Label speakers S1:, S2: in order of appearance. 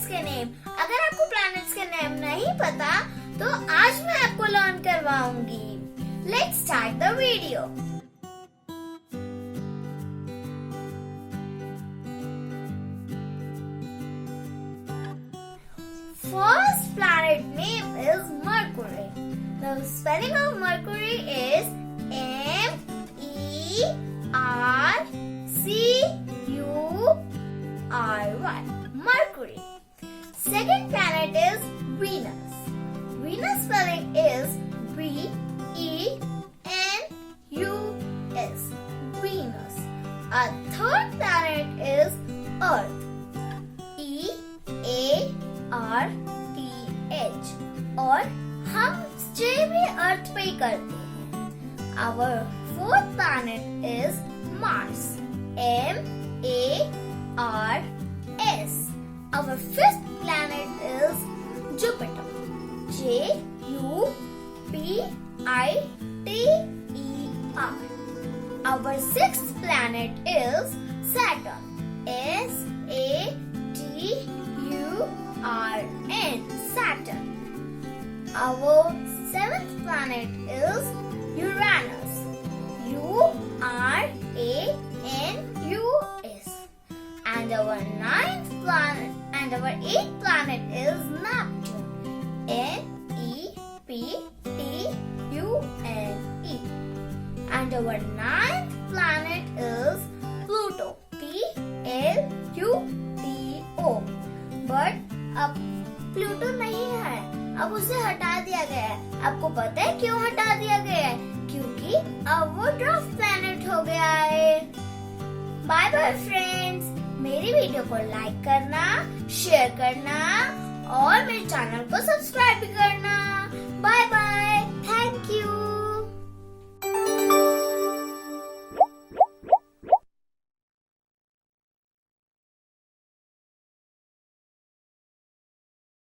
S1: Planets के name. अगर आपको प्लैनेट्स के नेम नहीं पता तो आज मैं आपको लर्न करवाऊंगी। Let's start the video. First planet name is Mercury. The spelling of Mercury is M-E-R-C-U-R-Y. Mercury. Second planet is Venus. Venus spelling is V-E-N-U-S. Venus. Our third planet is Earth. E-A-R-T-H. और हम stay भी अर्थ पे ही करते हैं। Our fourth planet is Mars. M-A-R-S. Our fifth planet is Jupiter. J-U-P-I-T-E-R. Our sixth planet is Saturn. S-A-T-U-R-N. Saturn. Our seventh planet is Uranus. U-R-A-N-U-S. And our eighth planet is Neptun. N-E-P-T-U-N-E. And our ninth planet is Pluto. P-L-U-T-O. But अब Pluto नहीं है, अब उसे हटा दिया गया है। आपको पता है क्यों हटा दिया गया है? क्योंकि अब वो ड्वार्फ प्लैनेट हो गया है। Bye bye friends. मेरी वीडियो को लाइक करना, शेयर करना और मेरे चैनल को सब्सक्राइब भी करना। Bye bye, thank you.